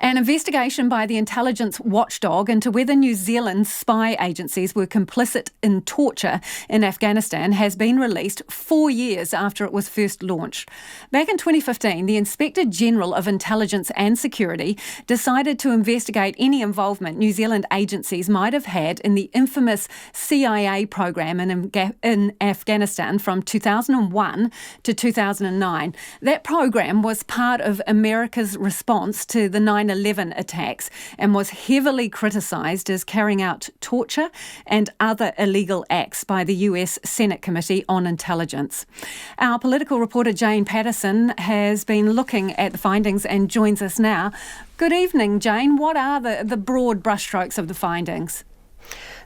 An investigation by the intelligence watchdog into whether New Zealand's spy agencies were complicit in torture in Afghanistan has been released 4 years after it was first launched. Back in 2015, the Inspector General of Intelligence and Security decided to investigate any involvement New Zealand agencies might have had in the infamous CIA program in Afghanistan from 2001 to 2009. That program was part of America's response to the 9/11 attacks and was heavily criticised as carrying out torture and other illegal acts by the US Senate Committee on Intelligence. Our political reporter Jane Patterson has been looking at the findings and joins us now. Good evening, Jane. What are the broad brushstrokes of the findings?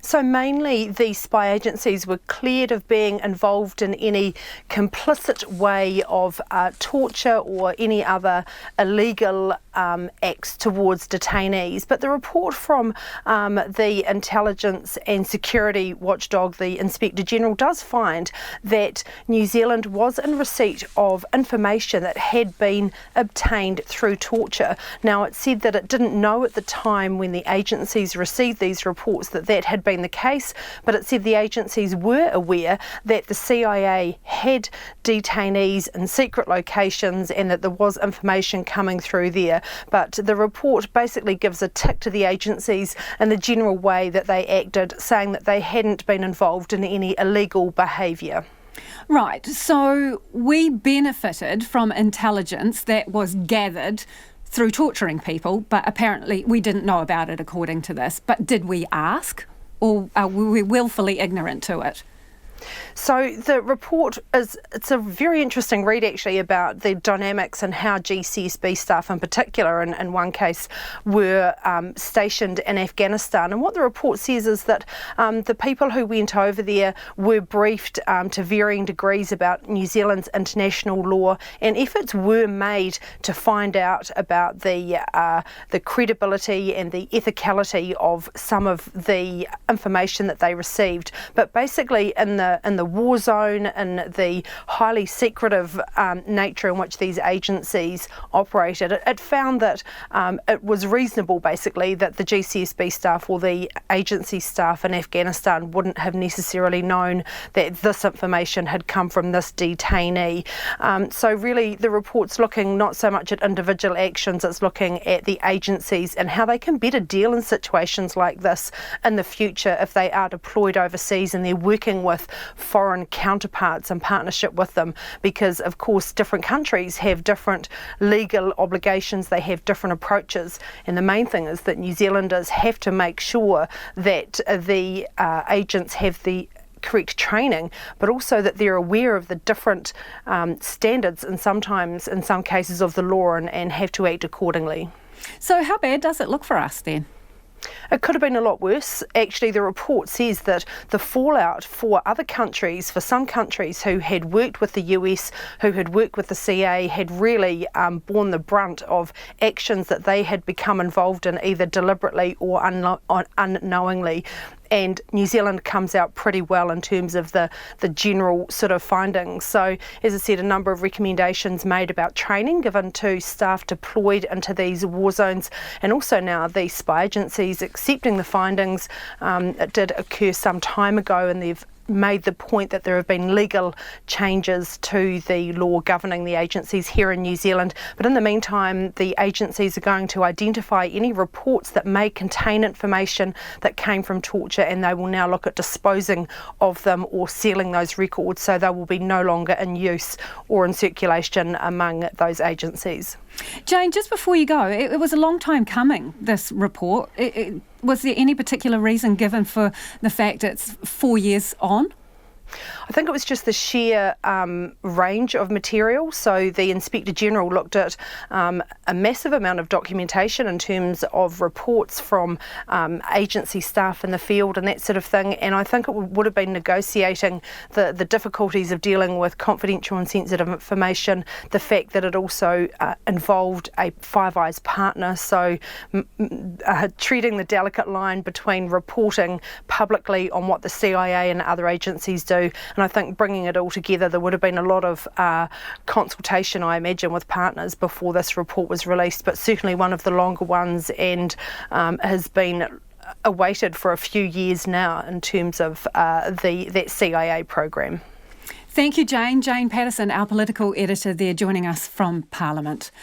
So mainly the spy agencies were cleared of being involved in any complicit way of torture or any other illegal acts towards detainees. But the report from the Intelligence and Security Watchdog, the Inspector General, does find that New Zealand was in receipt of information that had been obtained through torture. Now, it said that it didn't know at the time when the agencies received these reports that that had been the case, but it said the agencies were aware that the CIA had detainees in secret locations and that there was information coming through there. But the report basically gives a tick to the agencies in the general way that they acted, saying that they hadn't been involved in any illegal behaviour. Right, so we benefited from intelligence that was gathered through torturing people, but apparently we didn't know about it according to this. But did we ask? Or were we willfully ignorant to it? So the report it's a very interesting read actually about the dynamics and how GCSB staff in particular in one case were stationed in Afghanistan. And what the report says is that the people who went over there were briefed to varying degrees about New Zealand's international law, and efforts were made to find out about the credibility and the ethicality of some of the information that they received. But basically in the war zone and the highly secretive nature in which these agencies operated, it found that it was reasonable basically that the GCSB staff or the agency staff in Afghanistan wouldn't have necessarily known that this information had come from this detainee. So really the report's looking not so much at individual actions, it's looking at the agencies and how they can better deal in situations like this in the future if they are deployed overseas and they're working with foreign counterparts in partnership with them, because of course different countries have different legal obligations, they have different approaches, and the main thing is that New Zealanders have to make sure that the agents have the correct training, but also that they're aware of the different standards and sometimes in some cases of the law and have to act accordingly. So how bad does it look for us then? It could have been a lot worse. Actually, the report says that the fallout for other countries, for some countries who had worked with the US, who had worked with the CIA, had really borne the brunt of actions that they had become involved in either deliberately or unknowingly. And New Zealand comes out pretty well in terms of the general sort of findings. So, as I said, a number of recommendations made about training given to staff deployed into these war zones, and also now the spy agencies accepting the findings. It did occur some time ago, and they've made the point that there have been legal changes to the law governing the agencies here in New Zealand. But in the meantime, the agencies are going to identify any reports that may contain information that came from torture, and they will now look at disposing of them or sealing those records so they will be no longer in use or in circulation among those agencies. Jane, just before you go, it was a long time coming, this report. Was there any particular reason given for the fact it's 4 years on? I think it was just the sheer range of material. So the Inspector General looked at a massive amount of documentation in terms of reports from agency staff in the field and that sort of thing. And I think it would have been negotiating the difficulties of dealing with confidential and sensitive information, the fact that it also involved a Five Eyes partner. So treating the delicate line between reporting publicly on what the CIA and other agencies did do. And I think bringing it all together, there would have been a lot of consultation, I imagine, with partners before this report was released, but certainly one of the longer ones, and has been awaited for a few years now in terms of that CIA program. Thank you, Jane. Jane Patterson, our political editor there, joining us from Parliament.